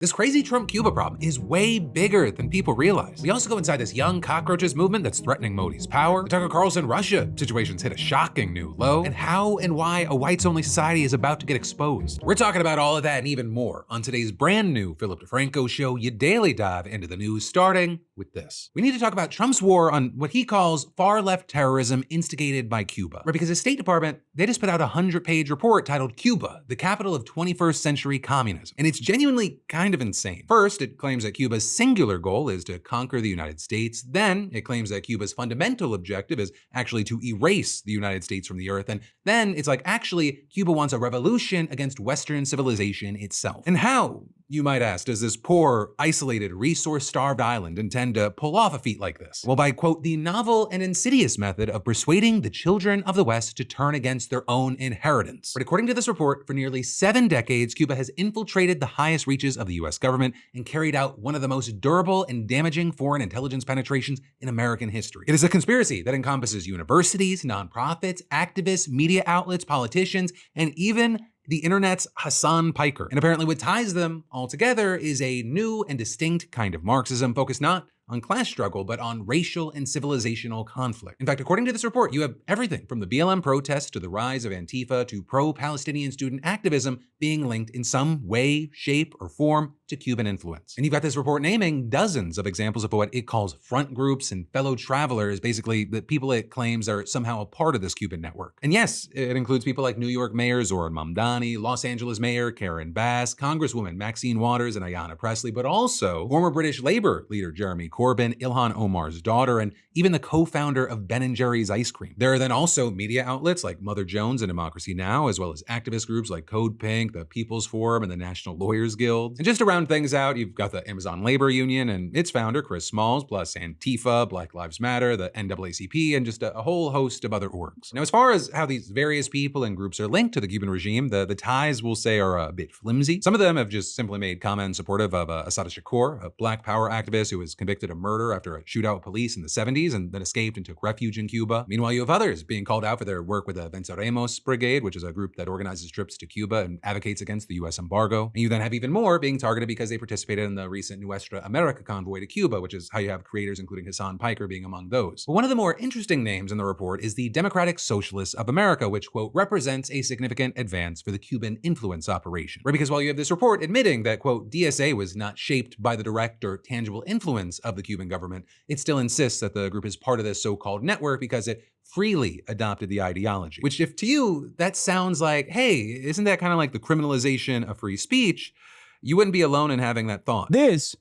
This crazy Trump-Cuba problem is way bigger than people realize. We also go inside this young Cockroaches movement that's threatening Modi's power. The Tucker Carlson-Russia situation's hit a shocking new low. And how and why a whites-only society is about to get exposed. We're talking about all of that and even more on today's brand new Philip DeFranco show, your daily dive into the news, starting with this. We need to talk about Trump's war on what he calls far-left terrorism instigated by Cuba. Right, because the State Department, they just put out a 100-page report titled Cuba, the capital of 21st century communism. And it's genuinely kind of insane. First, it claims that Cuba's singular goal is to conquer the United States. Then, it claims that Cuba's fundamental objective is actually to erase the United States from the earth. And then it's like, actually, Cuba wants a revolution against Western civilization itself. And how, you might ask, does this poor, isolated, resource-starved island intend to pull off a feat like this? Well, by, quote, the novel and insidious method of persuading the children of the West to turn against their own inheritance. But according to this report, for nearly 7 decades, Cuba has infiltrated the highest reaches of the US government and carried out one of the most durable and damaging foreign intelligence penetrations in American history. It is a conspiracy that encompasses universities, nonprofits, activists, media outlets, politicians, and even the internet's Hasan Piker. And apparently what ties them all together is a new and distinct kind of Marxism focused not on class struggle, but on racial and civilizational conflict. In fact, according to this report, you have everything from the BLM protests to the rise of Antifa to pro-Palestinian student activism being linked in some way, shape, or form to Cuban influence. And you've got this report naming dozens of examples of what it calls front groups and fellow travelers, basically the people it claims are somehow a part of this Cuban network. And yes, it includes people like New York Mayor Zoran Mamdani, Los Angeles Mayor Karen Bass, Congresswoman Maxine Waters and Ayanna Pressley, but also former British Labour leader Jeremy Corbyn, Ilhan Omar's daughter, and even the co-founder of Ben & Jerry's ice cream. There are then also media outlets like Mother Jones and Democracy Now!, as well as activist groups like Code Pink, the People's Forum, and the National Lawyers Guild. And just to round things out, you've got the Amazon Labor Union and its founder, Chris Smalls, plus Antifa, Black Lives Matter, the NAACP, and just a whole host of other orgs. Now, as far as how these various people and groups are linked to the Cuban regime, the ties, we'll say, are a bit flimsy. Some of them have just simply made comments supportive of Assata Shakur, a Black Power activist who was convicted of murder after a shootout with police in the 70s and then escaped and took refuge in Cuba. Meanwhile, you have others being called out for their work with the Venceremos Brigade, which is a group that organizes trips to Cuba and advocates against the US embargo. And you then have even more being targeted because they participated in the recent Nuestra America convoy to Cuba, which is how you have creators including Hasan Piker being among those. But one of the more interesting names in the report is the Democratic Socialists of America, which, quote, represents a significant advance for the Cuban influence operation. Right, because while you have this report admitting that, quote, DSA was not shaped by the direct or tangible influence of the Cuban government, it still insists that the group is part of this so-called network because it freely adopted the ideology. Which, if to you that sounds like, hey, isn't that kind of like the criminalization of free speech, you wouldn't be alone in having that thought. This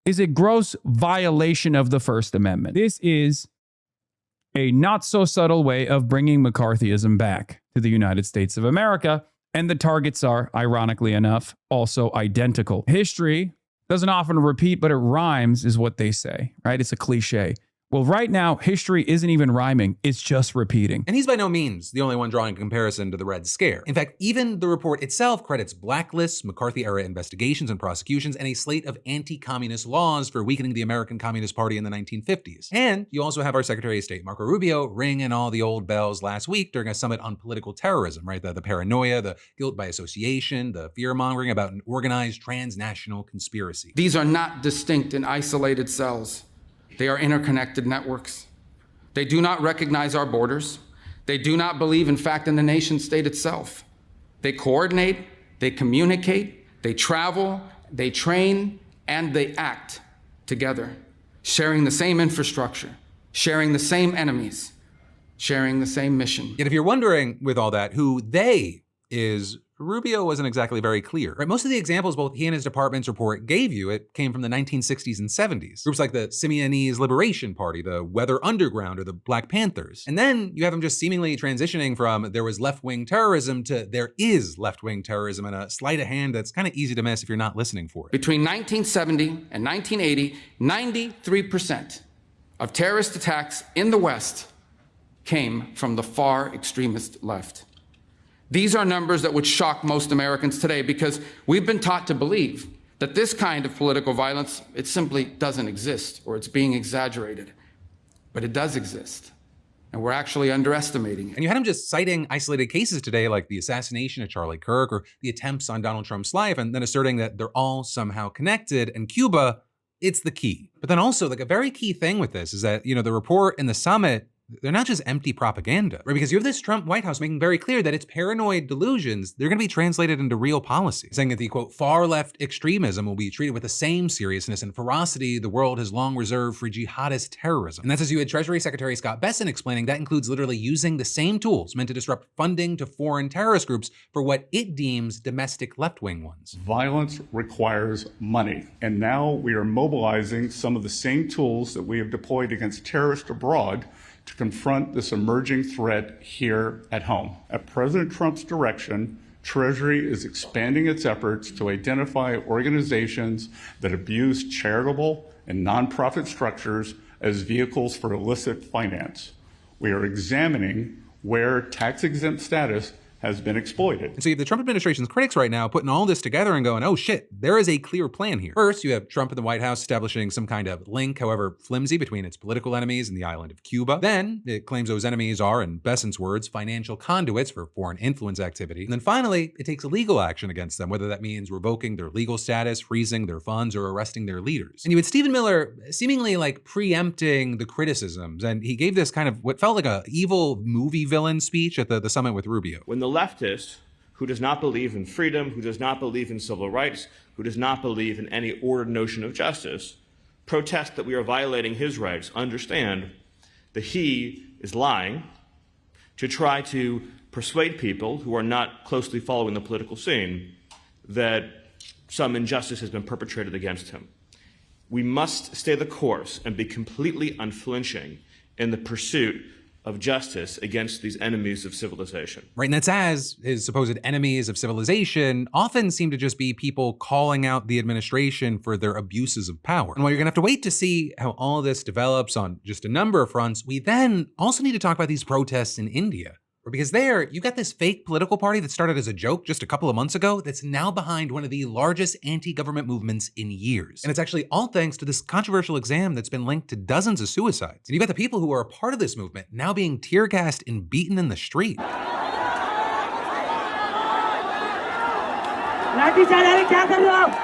is a gross violation of the First Amendment. This is a not so subtle way of bringing McCarthyism back to the United States of America. And the targets are, ironically enough, also identical. History doesn't often repeat, but it rhymes, is what they say, right? It's a cliche. Well, right now, history isn't even rhyming, it's just repeating. And he's by no means the only one drawing a comparison to the Red Scare. In fact, even the report itself credits blacklists, McCarthy-era investigations and prosecutions, and a slate of anti-communist laws for weakening the American Communist Party in the 1950s. And you also have our Secretary of State, Marco Rubio, ringing all the old bells last week during a summit on political terrorism, right? The paranoia, the guilt by association, the fear-mongering about an organized transnational conspiracy. These are not distinct and isolated cells. They are interconnected networks. They do not recognize our borders. They do not believe, in fact, in the nation state itself. They coordinate, they communicate, they travel, they train, and they act together, sharing the same infrastructure, sharing the same enemies, sharing the same mission. Yet if you're wondering with all that who they is, Rubio wasn't exactly very clear. Right? Most of the examples both he and his department's report gave you, it came from the 1960s and 70s. Groups like the Simeonese Liberation Party, the Weather Underground, or the Black Panthers. And then you have them just seemingly transitioning from there was left-wing terrorism to there is left-wing terrorism in a sleight of hand that's kind of easy to miss if you're not listening for it. Between 1970 and 1980, 93% of terrorist attacks in the West came from the far extremist left. These are numbers that would shock most Americans today because we've been taught to believe that this kind of political violence, it simply doesn't exist or it's being exaggerated. But it does exist. and we're actually underestimating it. And you had him just citing isolated cases today, like the assassination of Charlie Kirk or the attempts on Donald Trump's life, and then asserting that they're all somehow connected. And Cuba, it's the key. But then also, like, a very key thing with this is that, the report and the summit, they're not just empty propaganda, right? Because you have this Trump White House making very clear that its paranoid delusions, they're going to be translated into real policy, saying that the, quote, far left extremism will be treated with the same seriousness and ferocity the world has long reserved for jihadist terrorism. And that's as you had Treasury Secretary Scott Bessent explaining that includes literally using the same tools meant to disrupt funding to foreign terrorist groups for what it deems domestic left-wing ones. Violence requires money, and now we are mobilizing some of the same tools that we have deployed against terrorists abroad to confront this emerging threat here at home. At President Trump's direction, Treasury is expanding its efforts to identify organizations that abuse charitable and nonprofit structures as vehicles for illicit finance. We are examining where tax-exempt status has been exploited. And so you have the Trump administration's critics right now putting all this together and going, oh shit, there is a clear plan here. First, you have Trump and the White House establishing some kind of link, however flimsy, between its political enemies and the island of Cuba. Then it claims those enemies are, in Bessent's words, financial conduits for foreign influence activity. And then finally, it takes legal action against them, whether that means revoking their legal status, freezing their funds, or arresting their leaders. And you had Stephen Miller seemingly like preempting the criticisms, and he gave this kind of what felt like a evil movie villain speech at the summit with Rubio. When the leftist who does not believe in freedom, who does not believe in civil rights, who does not believe in any ordered notion of justice, protest that we are violating his rights, understand that he is lying to try to persuade people who are not closely following the political scene that some injustice has been perpetrated against him. We must stay the course and be completely unflinching in the pursuit of justice against these enemies of civilization. Right, and that's as his supposed enemies of civilization often seem to just be people calling out the administration for their abuses of power. And while you're gonna have to wait to see how all this develops on just a number of fronts, we then also need to talk about these protests in India. Because there, you got this fake political party that started as a joke just a couple of months ago that's now behind one of the largest anti-government movements in years. And it's actually all thanks to this controversial exam that's been linked to dozens of suicides. And you got the people who are a part of this movement now being tear gassed and beaten in the street.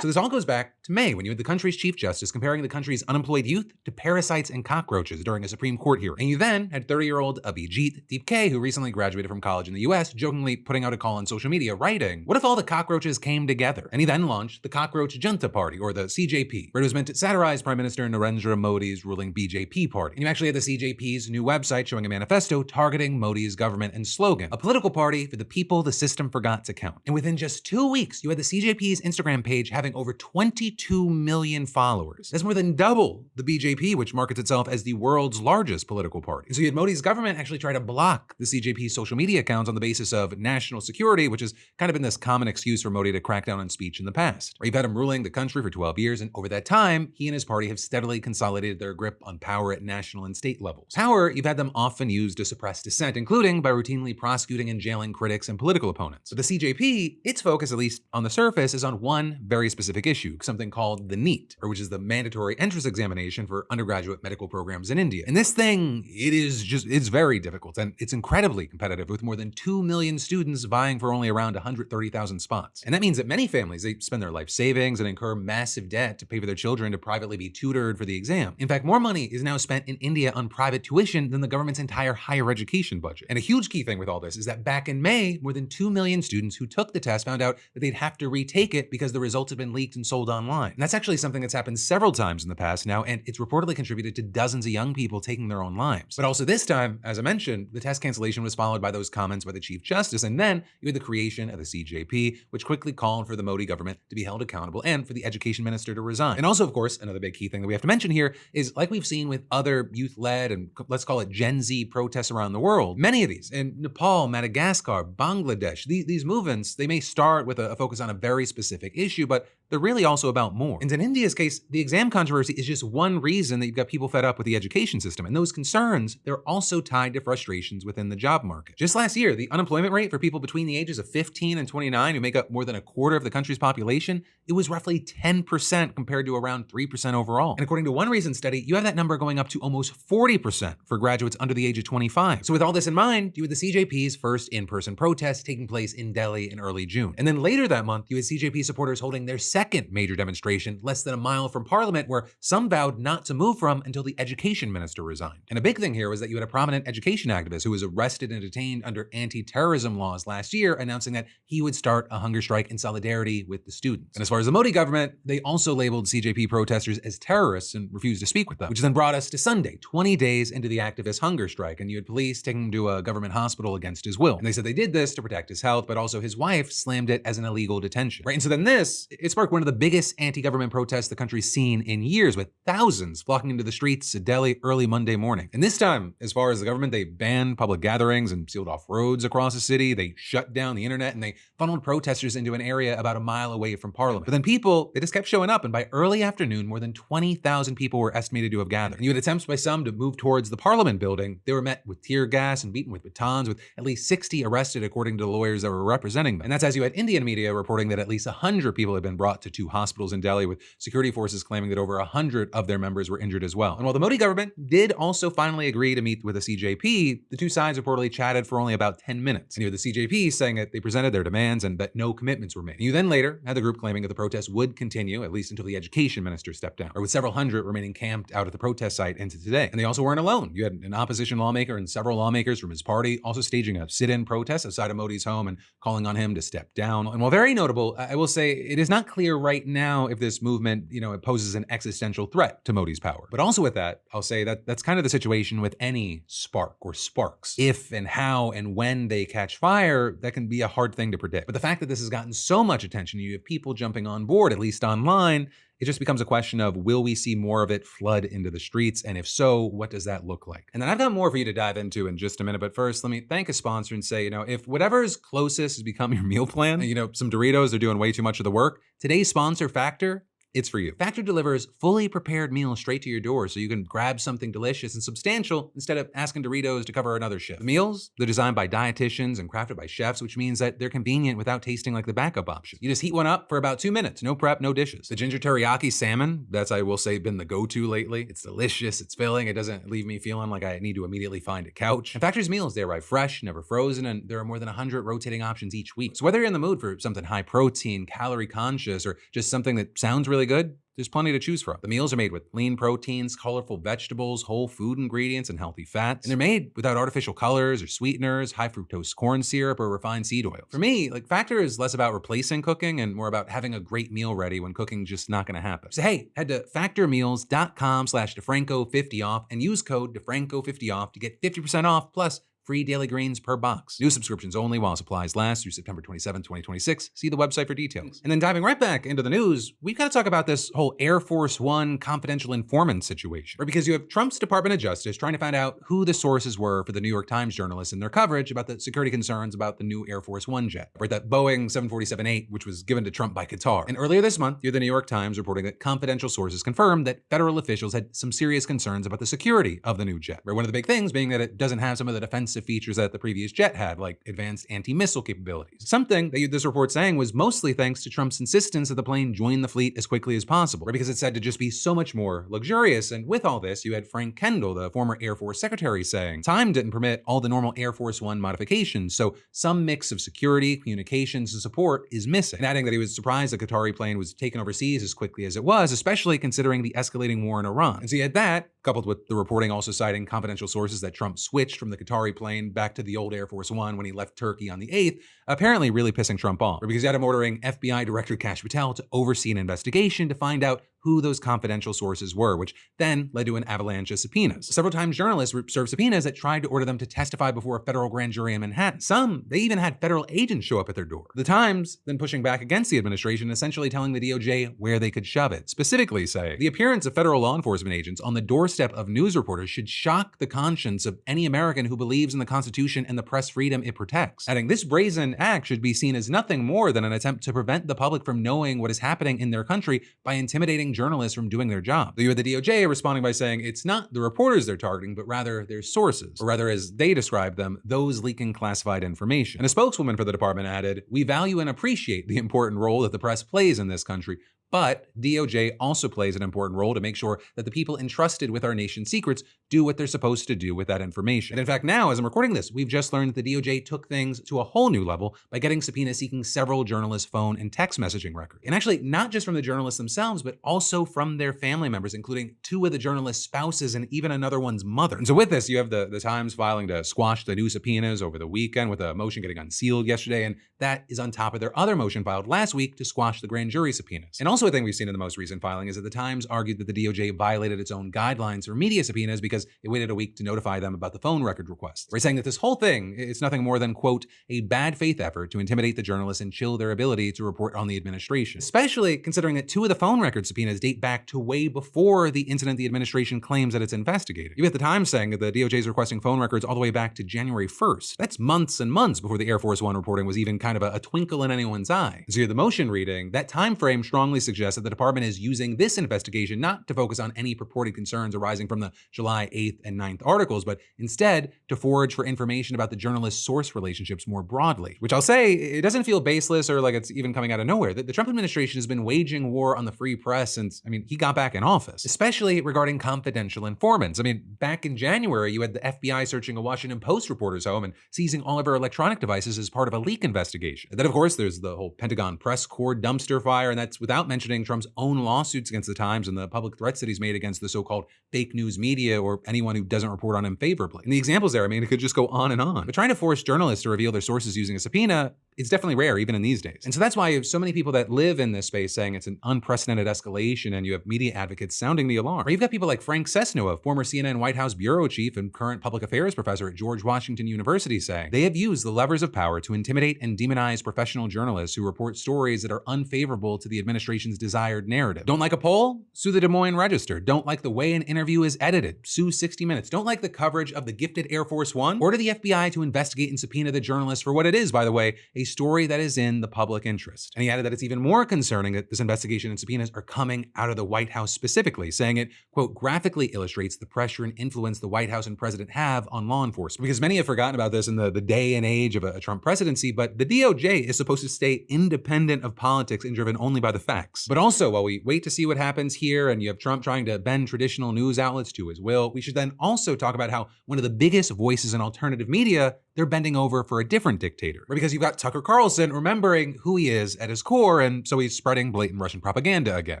So this all goes back to May, when you had the country's Chief Justice comparing the country's unemployed youth to parasites and cockroaches during a Supreme Court hearing. And you then had 30-year-old Abhijit Deepke, who recently graduated from college in the US, jokingly putting out a call on social media, writing, what if all the cockroaches came together? And he then launched the Cockroach Junta Party, or the CJP, where it was meant to satirize Prime Minister Narendra Modi's ruling BJP party. And you actually had the CJP's new website showing a manifesto targeting Modi's government and slogan, a political party for the people the system forgot to count. And within just 2 weeks, you had the CJP's Instagram page having over 22 million followers. That's more than double the BJP, which markets itself as the world's largest political party. And so you had Modi's government actually try to block the CJP's social media accounts on the basis of national security, which has kind of been this common excuse for Modi to crack down on speech in the past. You've had him ruling the country for 12 years, and over that time, he and his party have steadily consolidated their grip on power at national and state levels. Power, you've had them often use to suppress dissent, including by routinely prosecuting and jailing critics and political opponents. But the CJP, its focus, at least on the surface, is on one very specific issue, something called the NEET, or which is the mandatory entrance examination for undergraduate medical programs in India. And this thing, it's very difficult, and it's incredibly competitive, with more than 2 million students vying for only around 130,000 spots. And that means that many families, they spend their life savings and incur massive debt to pay for their children to privately be tutored for the exam. In fact, more money is now spent in India on private tuition than the government's entire higher education budget. And a huge key thing with all this is that back in May, more than 2 million students who took the test found out that they'd have to retake it because the results have been leaked and sold online. And that's actually something that's happened several times in the past now, and it's reportedly contributed to dozens of young people taking their own lives. But also this time, as I mentioned, the test cancellation was followed by those comments by the Chief Justice, and then you had the creation of the CJP, which quickly called for the Modi government to be held accountable and for the education minister to resign. And also, of course, another big key thing that we have to mention here is, like we've seen with other youth-led and let's call it Gen Z protests around the world, many of these in Nepal, Madagascar, Bangladesh, these movements, they may start with a focus on on a very specific issue, but they're really also about more. And in India's case, the exam controversy is just one reason that you've got people fed up with the education system. And those concerns, they're also tied to frustrations within the job market. Just last year, the unemployment rate for people between the ages of 15 and 29, who make up more than a quarter of the country's population, it was roughly 10% compared to around 3% overall. And according to one recent study, you have that number going up to almost 40% for graduates under the age of 25. So with all this in mind, you had the CJP's first in-person protest taking place in Delhi in early June. And then later that month, you had CJP supporters holding their second major demonstration less than a mile from Parliament, where some vowed not to move from until the education minister resigned. And a big thing here was that you had a prominent education activist who was arrested and detained under anti-terrorism laws last year, announcing that he would start a hunger strike in solidarity with the students. And as far as the Modi government, they also labeled CJP protesters as terrorists and refused to speak with them, which then brought us to Sunday, 20 days into the activist hunger strike, and you had police taking him to a government hospital against his will. And they said they did this to protect his health, but also his wife slammed it as an illegal detention. Right? And so then it sparked one of the biggest anti-government protests the country's seen in years, with thousands flocking into the streets of Delhi early Monday morning. And this time, as far as the government, they banned public gatherings and sealed off roads across the city. They shut down the internet and they funneled protesters into an area about a mile away from Parliament. But then people, they just kept showing up, and by early afternoon, more than 20,000 people were estimated to have gathered. And you had attempts by some to move towards the Parliament building. They were met with tear gas and beaten with batons, with at least 60 arrested according to the lawyers that were representing them. And that's as you had Indian media reporting that at least 100 people had been brought to 2 hospitals in Delhi, with security forces claiming that over 100 of their members were injured as well. And while the Modi government did also finally agree to meet with the CJP, the two sides reportedly chatted for only about 10 minutes. And you had the CJP saying that they presented their demands and that no commitments were made. And you then later had the group claiming that the protests would continue, at least until the education minister stepped down, or with several hundred remaining camped out at the protest site into today. And they also weren't alone. You had an opposition lawmaker and several lawmakers from his party also staging a sit-in protest outside of Modi's home and calling on him to step down. And while very notable, I will say it is not clear right now if this movement, it poses an existential threat to Modi's power. But also with that, I'll say that that's kind of the situation with any spark or sparks. If and how and when they catch fire, that can be a hard thing to predict. But the fact that this has gotten so much attention, you have people jumping on board, at least online, it just becomes a question of, will we see more of it flood into the streets? And if so, what does that look like? And then I've got more for you to dive into in just a minute. But first, let me thank a sponsor and say, if whatever's closest has become your meal plan, some Doritos are doing way too much of the work, today's sponsor, Factor, it's for you. Factor delivers fully prepared meals straight to your door so you can grab something delicious and substantial instead of asking Doritos to cover another shift. The meals, they're designed by dietitians and crafted by chefs, which means that they're convenient without tasting like the backup option. You just heat one up for about 2 minutes. No prep, no dishes. The ginger teriyaki salmon, that's, I will say, been the go-to lately. It's delicious, it's filling, it doesn't leave me feeling like I need to immediately find a couch. And Factor's meals, they arrive fresh, never frozen, and there are more than 100 rotating options each week. So whether you're in the mood for something high protein, calorie conscious, or just something that sounds really good, there's plenty to choose from. The meals are made with lean proteins, colorful vegetables, whole food ingredients, and healthy fats. And they're made without artificial colors or sweeteners, high fructose corn syrup, or refined seed oils. For me, Factor is less about replacing cooking and more about having a great meal ready when cooking's just not gonna happen. So hey, head to factormeals.com/DeFranco50 off and use code DeFranco50 off to get 50% off plus free daily greens per box. New subscriptions only while supplies last through September 27, 2026. See the website for details. And then diving right back into the news, we've got to talk about this whole Air Force One confidential informant situation. Right? Because you have Trump's Department of Justice trying to find out who the sources were for the New York Times journalists in their coverage about the security concerns about the new Air Force One jet, right? That Boeing 747-8, which was given to Trump by Qatar. And earlier this month, you had the New York Times reporting that confidential sources confirmed that federal officials had some serious concerns about the security of the new jet. Right? One of the big things being that it doesn't have some of the defensive features that the previous jet had, like advanced anti-missile capabilities. Something that this report saying was mostly thanks to Trump's insistence that the plane join the fleet as quickly as possible, right? Because it's said to just be so much more luxurious. And with all this, you had Frank Kendall, the former Air Force Secretary, saying time didn't permit all the normal Air Force One modifications, so some mix of security, communications, and support is missing. And adding that he was surprised the Qatari plane was taken overseas as quickly as it was, especially considering the escalating war in Iran. And so you had that, coupled with the reporting also citing confidential sources that Trump switched from the Qatari plane back to the old Air Force One when he left Turkey on the 8th, apparently really pissing Trump off. Because he had him ordering FBI Director Kash Patel to oversee an investigation to find out who those confidential sources were, which then led to an avalanche of subpoenas. Several times journalists served subpoenas that tried to order them to testify before a federal grand jury in Manhattan. Some, they even had federal agents show up at their door. The Times then pushing back against the administration, essentially telling the DOJ where they could shove it, specifically saying the appearance of federal law enforcement agents on the doorstep of news reporters should shock the conscience of any American who believes in the Constitution and the press freedom it protects. Adding, this brazen act should be seen as nothing more than an attempt to prevent the public from knowing what is happening in their country by intimidating journalists from doing their job. You had the DOJ responding by saying it's not the reporters they're targeting, but rather their sources, or rather as they described them, those leaking classified information. And a spokeswoman for the department added, "We value and appreciate the important role that the press plays in this country, but DOJ also plays an important role to make sure that the people entrusted with our nation's secrets do what they're supposed to do with that information." And in fact, now, as I'm recording this, we've just learned that the DOJ took things to a whole new level by getting subpoenas seeking several journalists' phone and text messaging records. And actually, not just from the journalists themselves, but also from their family members, including two of the journalists' spouses and even another one's mother. And so with this, you have the Times filing to squash the new subpoenas over the weekend with a motion getting unsealed yesterday, and that is on top of their other motion filed last week to squash the grand jury subpoenas. And also a thing we've seen in the most recent filing is that the Times argued that the DOJ violated its own guidelines for media subpoenas because it waited a week to notify them about the phone record requests. We're saying that this whole thing, it's nothing more than, quote, a bad faith effort to intimidate the journalists and chill their ability to report on the administration. Especially considering that two of the phone record subpoenas date back to way before the incident the administration claims that it's investigating. You have the Times saying that the DOJ is requesting phone records all the way back to January 1st. That's months and months before the Air Force One reporting was even kind of a twinkle in anyone's eye. And so you have the motion reading, that time frame strongly suggests that the department is using this investigation not to focus on any purported concerns arising from the July 8th and 9th articles, but instead to forage for information about the journalist source relationships more broadly. Which I'll say, it doesn't feel baseless or like it's even coming out of nowhere. The Trump administration has been waging war on the free press since, he got back in office, especially regarding confidential informants. Back in January, you had the FBI searching a Washington Post reporter's home and seizing all of her electronic devices as part of a leak investigation. And then, of course, there's the whole Pentagon press corps dumpster fire, and that's without mentioning Trump's own lawsuits against the Times and the public threats that he's made against the so-called fake news media or anyone who doesn't report on him favorably. And the examples there, it could just go on and on. But trying to force journalists to reveal their sources using a subpoena, it's definitely rare, even in these days. And so that's why you have so many people that live in this space saying it's an unprecedented escalation, and you have media advocates sounding the alarm. Or you've got people like Frank Cessno, a former CNN White House bureau chief and current public affairs professor at George Washington University, saying they have used the levers of power to intimidate and demonize professional journalists who report stories that are unfavorable to the administration's desired narrative. Don't like a poll? Sue the Des Moines Register. Don't like the way an interview is edited? Sue 60 Minutes. Don't like the coverage of the gifted Air Force One? Order the FBI to investigate and subpoena the journalist for what it is, by the way, a story that is in the public interest. And he added that it's even more concerning that this investigation and subpoenas are coming out of the White House specifically, saying it, quote, graphically illustrates the pressure and influence the White House and president have on law enforcement. Because many have forgotten about this in the day and age of a Trump presidency, but the DOJ is supposed to stay independent of politics and driven only by the facts. But also, while we wait to see what happens here and you have Trump trying to bend traditional news outlets to his will, we should then also talk about how one of the biggest voices in alternative media, they're bending over for a different dictator. Because you've got Tucker Carlson remembering who he is at his core, and so he's spreading blatant Russian propaganda again.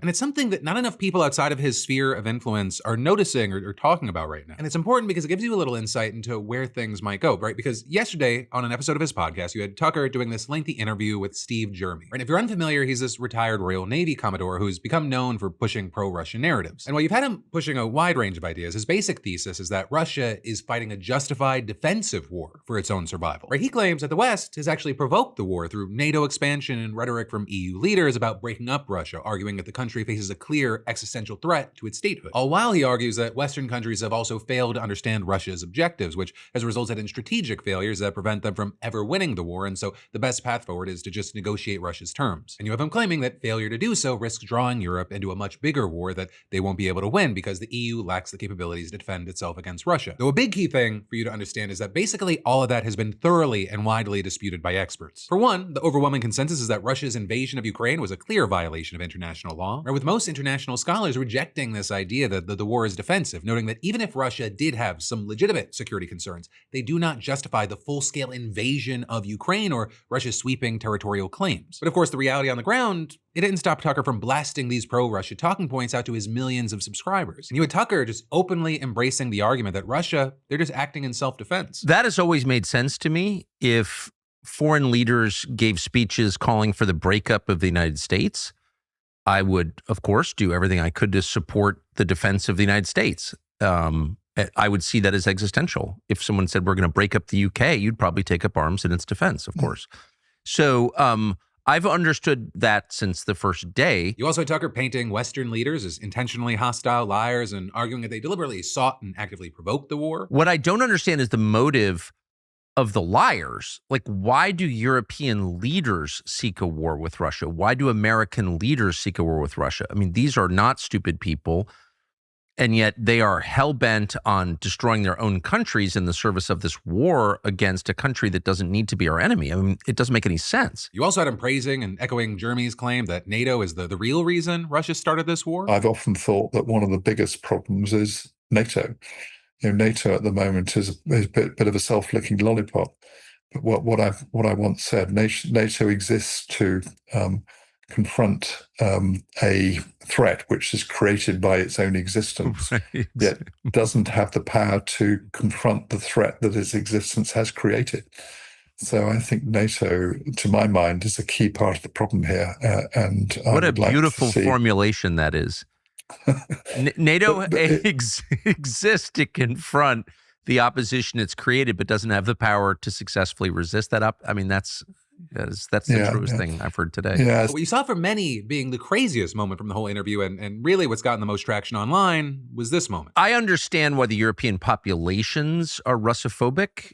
And it's something that not enough people outside of his sphere of influence are noticing or talking about right now. And it's important because it gives you a little insight into where things might go, right? Because yesterday, on an episode of his podcast, you had Tucker doing this lengthy interview with Steve Jeremy. Right? And if you're unfamiliar, he's this retired Royal Navy Commodore who's become known for pushing pro-Russian narratives. And while you've had him pushing a wide range of ideas, his basic thesis is that Russia is fighting a justified defensive war for its own survival. Right? He claims that the West has actually provoked the war through NATO expansion and rhetoric from EU leaders about breaking up Russia, arguing that the country faces a clear existential threat to its statehood. All while he argues that Western countries have also failed to understand Russia's objectives, which has resulted in strategic failures that prevent them from ever winning the war, and so the best path forward is to just negotiate Russia's terms. And you have him claiming that failure to do so risks drawing Europe into a much bigger war that they won't be able to win because the EU lacks the capabilities to defend itself against Russia. Though a big key thing for you to understand is that basically all of that has been thoroughly and widely disputed by experts. For one, the overwhelming consensus is that Russia's invasion of Ukraine was a clear violation of international law, with most international scholars rejecting this idea that the war is defensive, noting that even if Russia did have some legitimate security concerns, they do not justify the full-scale invasion of Ukraine or Russia's sweeping territorial claims. But of course, the reality on the ground, it didn't stop Tucker from blasting these pro-Russia talking points out to his millions of subscribers. And you had Tucker just openly embracing the argument that Russia, they're just acting in self-defense. That has always made sense to me. If foreign leaders gave speeches calling for the breakup of the United States, I would, of course, do everything I could to support the defense of the United States. I would see that as existential. If someone said we're going to break up the UK, you'd probably take up arms in its defense, of course. So I've understood that since the first day. You also had Tucker painting Western leaders as intentionally hostile liars and arguing that they deliberately sought and actively provoked the war. What I don't understand is the motive of the liars. Like, why do European leaders seek a war with Russia? Why do American leaders seek a war with Russia? I mean, these are not stupid people, and yet they are hell-bent on destroying their own countries in the service of this war against a country that doesn't need to be our enemy. I mean, it doesn't make any sense. You also had him praising and echoing Germany's claim that NATO is the real reason Russia started this war. I've often thought that one of the biggest problems is NATO. NATO at the moment is a bit of a self-licking lollipop. But what I once said, NATO exists to confront a threat which is created by its own existence, Right. yet doesn't have the power to confront the threat that its existence has created. So I think NATO, to my mind, is a key part of the problem here. And what a beautiful formulation that is. NATO exists to confront the opposition it's created, but doesn't have the power to successfully resist that up. I mean, that's the truest thing I've heard today. Yeah. What you saw from many being the craziest moment from the whole interview, and really what's gotten the most traction online, was this moment. I understand why the European populations are Russophobic,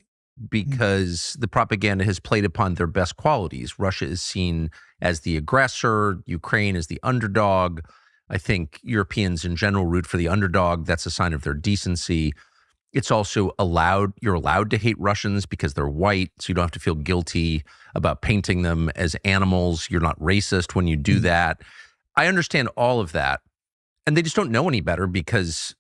because the propaganda has played upon their best qualities. Russia is seen as the aggressor, Ukraine as the underdog. I think Europeans in general root for the underdog. That's a sign of their decency. It's also you're allowed to hate Russians because they're white, so you don't have to feel guilty about painting them as animals. You're not racist when you do that. I understand all of that. And they just don't know any better because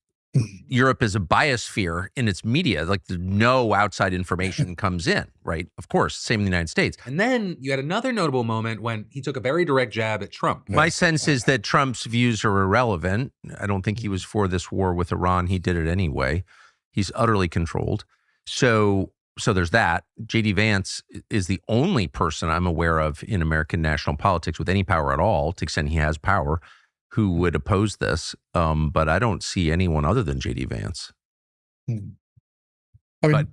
Europe is a biosphere in its media. Like, no outside information comes in, right? Of course, same in the United States. And then you had another notable moment when he took a very direct jab at Trump. My sense is that Trump's views are irrelevant. I don't think he was for this war with Iran. He did it anyway. He's utterly controlled. So there's that. J.D. Vance is the only person I'm aware of in American national politics with any power at all, to the extent he has power, who would oppose this. But I don't see anyone other than J.D. Vance. I mean,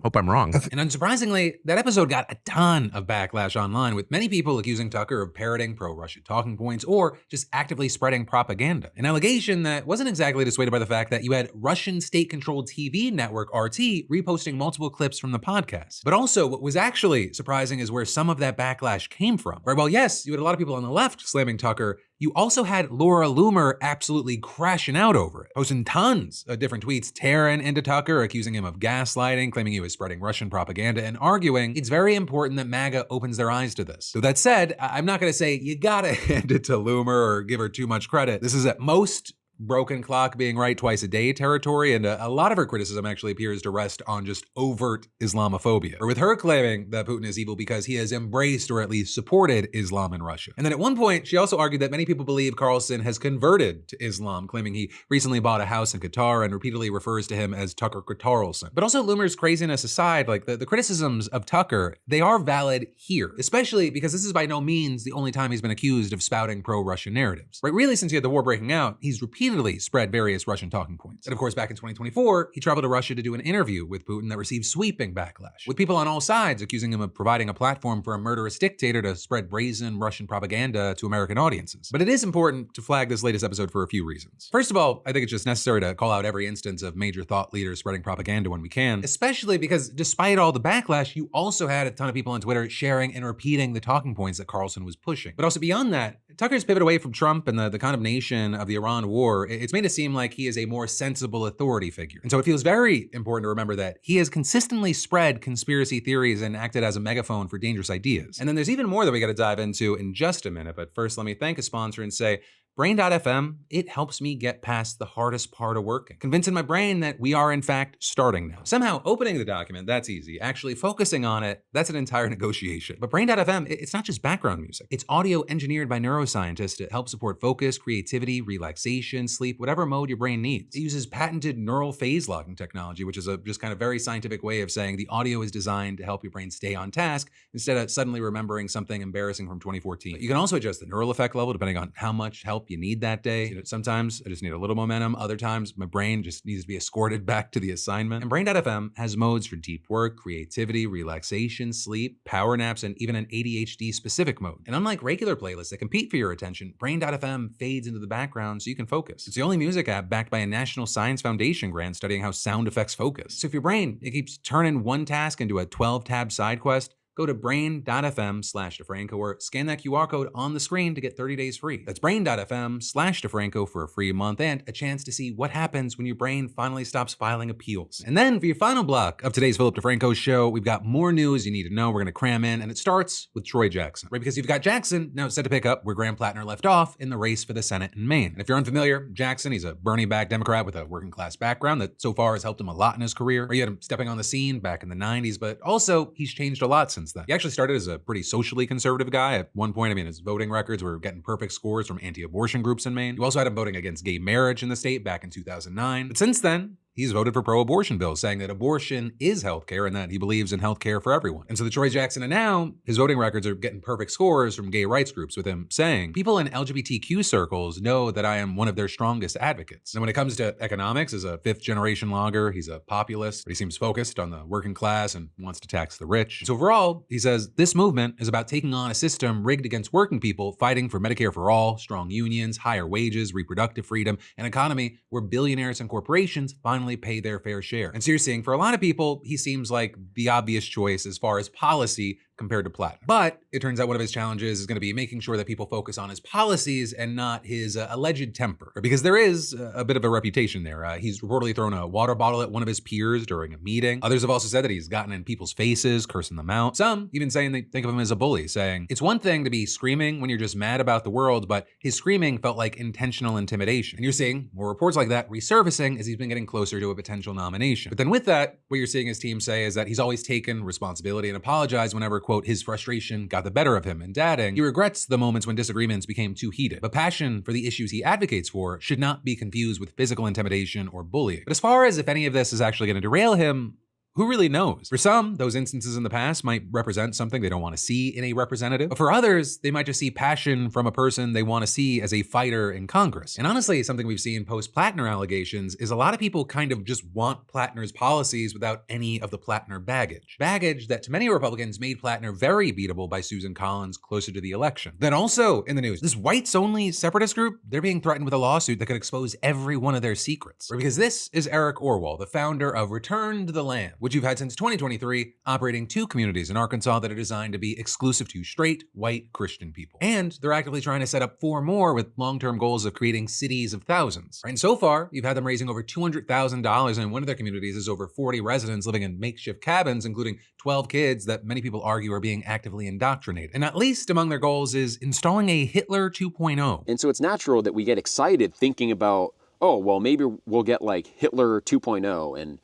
hope I'm wrong. And unsurprisingly, that episode got a ton of backlash online, with many people accusing Tucker of parroting pro-Russia talking points or just actively spreading propaganda. An allegation that wasn't exactly dissuaded by the fact that you had Russian state-controlled TV network RT reposting multiple clips from the podcast. But also, what was actually surprising is where some of that backlash came from. Right, well, yes, you had a lot of people on the left slamming Tucker. You also had Laura Loomer absolutely crashing out over it, posting tons of different tweets, tearing into Tucker, accusing him of gaslighting, claiming he was spreading Russian propaganda, and arguing it's very important that MAGA opens their eyes to this. So that said, I'm not going to say you gotta hand it to Loomer or give her too much credit. This is at most broken clock being right twice a day territory, and a lot of her criticism actually appears to rest on just overt Islamophobia, or with her claiming that Putin is evil because he has embraced or at least supported Islam in Russia. And then at one point, she also argued that many people believe Carlson has converted to Islam, claiming he recently bought a house in Qatar and repeatedly refers to him as Tucker Carlson. But also, Loomer's craziness aside, like the criticisms of Tucker, they are valid here, especially because this is by no means the only time he's been accused of spouting pro-Russian narratives. Right, really, since he had the war breaking out, he's repeatedly spread various Russian talking points. And of course, back in 2024, he traveled to Russia to do an interview with Putin that received sweeping backlash, with people on all sides accusing him of providing a platform for a murderous dictator to spread brazen Russian propaganda to American audiences. But it is important to flag this latest episode for a few reasons. First of all, I think it's just necessary to call out every instance of major thought leaders spreading propaganda when we can, especially because despite all the backlash, you also had a ton of people on Twitter sharing and repeating the talking points that Carlson was pushing. But also beyond that, Tucker's pivot away from Trump and the condemnation of the Iran war, it's made it seem like he is a more sensible authority figure. And so it feels very important to remember that he has consistently spread conspiracy theories and acted as a megaphone for dangerous ideas. And then there's even more that we got to dive into in just a minute. But first, let me thank a sponsor and say, Brain.fm, it helps me get past the hardest part of working, convincing my brain that we are in fact starting now. Somehow opening the document, that's easy. Actually focusing on it, that's an entire negotiation. But Brain.fm, it's not just background music. It's audio engineered by neuroscientists to help support focus, creativity, relaxation, sleep, whatever mode your brain needs. It uses patented neural phase logging technology, which is a just kind of very scientific way of saying the audio is designed to help your brain stay on task instead of suddenly remembering something embarrassing from 2014. You can also adjust the neural effect level depending on how much help you need that day. Sometimes I just need a little momentum. Other times my brain just needs to be escorted back to the assignment. And Brain.fm has modes for deep work, creativity, relaxation, sleep, power naps, and even an ADHD specific mode. And unlike regular playlists that compete for your attention, Brain.fm fades into the background so you can focus. It's the only music app backed by a National Science Foundation grant studying how sound effects focus. So if your brain, it keeps turning one task into a 12-tab side quest, go to brain.fm/DeFranco or scan that QR code on the screen to get 30 days free. That's brain.fm/DeFranco for a free month and a chance to see what happens when your brain finally stops filing appeals. And then for your final block of today's Philip DeFranco show, we've got more news you need to know. We're gonna cram in, and it starts with Troy Jackson, right? Because you've got Jackson now set to pick up where Graham Platner left off in the race for the Senate in Maine. And if you're unfamiliar, Jackson, he's a Bernie-backed Democrat with a working class background that so far has helped him a lot in his career. Or you had him stepping on the scene back in the 90s, but also he's changed a lot since then. He actually started as a pretty socially conservative guy. At one point, I mean, his voting records were getting perfect scores from anti-abortion groups in Maine. You also had him voting against gay marriage in the state back in 2009. But since then, he's voted for pro-abortion bills, saying that abortion is healthcare and that he believes in healthcare for everyone. And so the Troy Jackson, and now his voting records are getting perfect scores from gay rights groups, with him saying, people in LGBTQ circles know that I am one of their strongest advocates. And when it comes to economics, as a fifth-generation logger, he's a populist, but he seems focused on the working class and wants to tax the rich. So overall, he says, this movement is about taking on a system rigged against working people, fighting for Medicare for all, strong unions, higher wages, reproductive freedom, an economy where billionaires and corporations finally pay their fair share. And so you're seeing, for a lot of people, he seems like the obvious choice as far as policy compared to Platner. But it turns out one of his challenges is going to be making sure that people focus on his policies and not his alleged temper. Because there is a bit of a reputation there. He's reportedly thrown a water bottle at one of his peers during a meeting. Others have also said that he's gotten in people's faces, cursing them out. Some even saying they think of him as a bully, saying, it's one thing to be screaming when you're just mad about the world, but his screaming felt like intentional intimidation. And you're seeing more reports like that resurfacing as he's been getting closer to a potential nomination. But then with that, what you're seeing his team say is that he's always taken responsibility and apologized whenever, quote, his frustration got the better of him, and adding, he regrets the moments when disagreements became too heated. But passion for the issues he advocates for should not be confused with physical intimidation or bullying. But as far as if any of this is actually going to derail him, who really knows? For some, those instances in the past might represent something they don't want to see in a representative. But for others, they might just see passion from a person they want to see as a fighter in Congress. And honestly, something we've seen post-Platner allegations is a lot of people kind of just want Platner's policies without any of the Platner baggage. Baggage that to many Republicans made Platner very beatable by Susan Collins closer to the election. Then also in the news, this whites-only separatist group, they're being threatened with a lawsuit that could expose every one of their secrets. Because this is Eric Orwell, the founder of Return to the Land, which you've had since 2023, operating 2 communities in Arkansas that are designed to be exclusive to straight, white Christian people. And they're actively trying to set up 4 more with long-term goals of creating cities of thousands. And so far, you've had them raising over $200,000, and one of their communities is over 40 residents living in makeshift cabins, including 12 kids that many people argue are being actively indoctrinated. And not least among their goals is installing a Hitler 2.0. And so it's natural that we get excited thinking about, oh, well, maybe we'll get like Hitler 2.0 and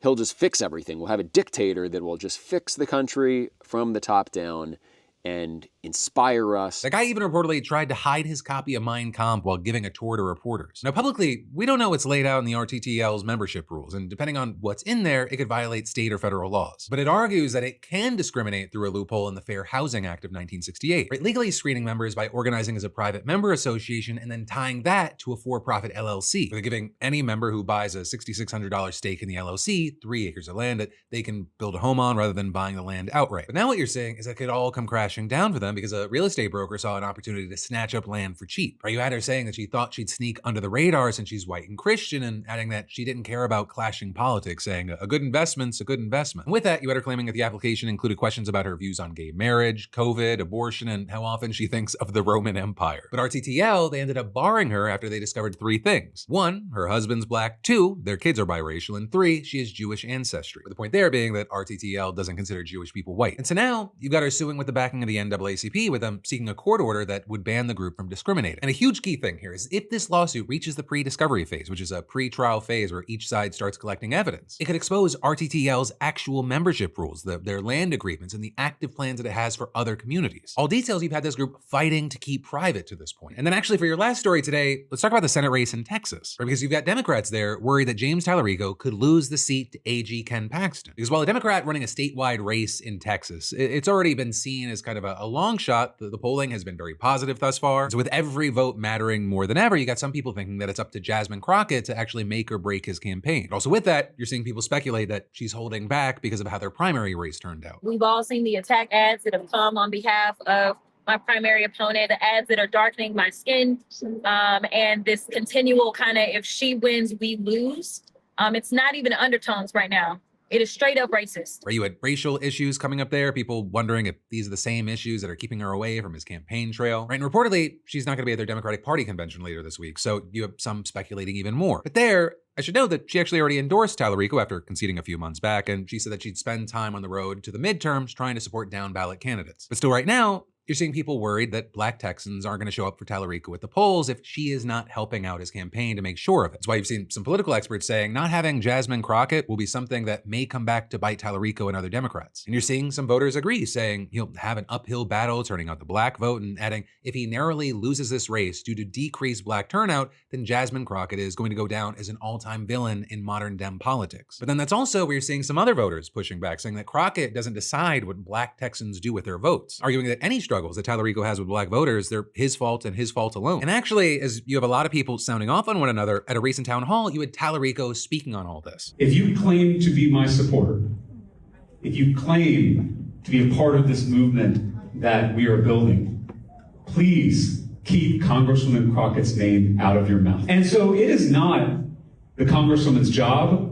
he'll just fix everything. We'll have a dictator that will just fix the country from the top down and inspire us. The guy even reportedly tried to hide his copy of Mein Kampf while giving a tour to reporters. Now, publicly, we don't know what's laid out in the RTTL's membership rules, and depending on what's in there, it could violate state or federal laws. But it argues that it can discriminate through a loophole in the Fair Housing Act of 1968, right? Legally screening members by organizing as a private member association and then tying that to a for-profit LLC, where they're giving any member who buys a $6,600 stake in the LLC 3 acres of land that they can build a home on rather than buying the land outright. But now what you're saying is that it could all come crashing down for them because a real estate broker saw an opportunity to snatch up land for cheap. Or you had her saying that she thought she'd sneak under the radar since she's white and Christian, and adding that she didn't care about clashing politics, saying a good investment's a good investment. And with that, you had her claiming that the application included questions about her views on gay marriage, COVID, abortion, and how often she thinks of the Roman Empire. But RTTL, they ended up barring her after they discovered 3 things. 1, her husband's black. 2, their kids are biracial. And 3, she has Jewish ancestry. With the point there being that RTTL doesn't consider Jewish people white. And so now, you've got her suing with the backing the NAACP with them seeking a court order that would ban the group from discriminating. And a huge key thing here is if this lawsuit reaches the pre-discovery phase, which is a pre-trial phase where each side starts collecting evidence, it could expose RTTL's actual membership rules, their land agreements, and the active plans that it has for other communities. All details you've had this group fighting to keep private to this point. And then actually for your last story today, let's talk about the Senate race in Texas, right? Because you've got Democrats there worried that James Talarico could lose the seat to AG Ken Paxton. Because while a Democrat running a statewide race in Texas, it's already been seen as kind of a long shot. The polling has been very positive thus far. So with every vote mattering more than ever, you got some people thinking that it's up to Jasmine Crockett to actually make or break his campaign. Also with that, you're seeing people speculate that she's holding back because of how their primary race turned out. We've all seen the attack ads that have come on behalf of my primary opponent, the ads that are darkening my skin, and this continual kind of, if she wins, we lose. It's not even undertones right now. It is straight up racist. Right, you had racial issues coming up there, people wondering if these are the same issues that are keeping her away from his campaign trail. Right, and reportedly, she's not gonna be at their Democratic Party convention later this week, so you have some speculating even more. But there, I should note that she actually already endorsed Talarico after conceding a few months back, and she said that she'd spend time on the road to the midterms trying to support down-ballot candidates. But still right now, you're seeing people worried that Black Texans aren't going to show up for Talarico at the polls if she is not helping out his campaign to make sure of it. That's why you've seen some political experts saying not having Jasmine Crockett will be something that may come back to bite Talarico and other Democrats. And you're seeing some voters agree, saying he'll have an uphill battle turning out the Black vote, and adding if he narrowly loses this race due to decreased Black turnout, then Jasmine Crockett is going to go down as an all-time villain in modern Dem politics. But then that's also where you're seeing some other voters pushing back, saying that Crockett doesn't decide what Black Texans do with their votes, arguing that any struggles that Talarico has with Black voters, they're his fault and his fault alone. And actually, as you have a lot of people sounding off on one another, at a recent town hall, you had Talarico speaking on all this. If you claim to be my supporter, if you claim to be a part of this movement that we are building, please keep Congresswoman Crockett's name out of your mouth. And so it is not the Congresswoman's job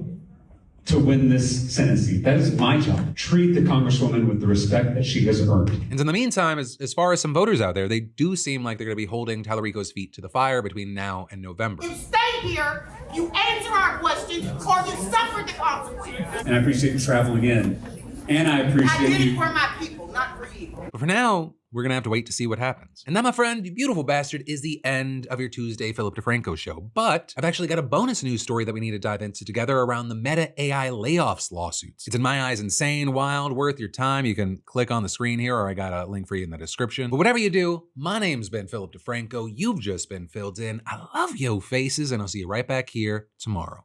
to win this Senate seat. That is my job. Treat the Congresswoman with the respect that she has earned. And in the meantime, as far as some voters out there, they do seem like they're going to be holding Talarico's feet to the fire between now and November. You stay here, you answer our questions, or you suffer the consequences. And I appreciate you traveling in. And I appreciate I did you. it for my people, not for you. But for now, we're gonna have to wait to see what happens. And that, my friend, you beautiful bastard, is the end of your Tuesday Philip DeFranco show. But I've actually got a bonus news story that we need to dive into together around the Meta AI layoffs lawsuits. It's in my eyes insane, wild, worth your time. You can click on the screen here, or I got a link for you in the description. But whatever you do, my name's been Philip DeFranco. You've just been filled in. I love yo faces, and I'll see you right back here tomorrow.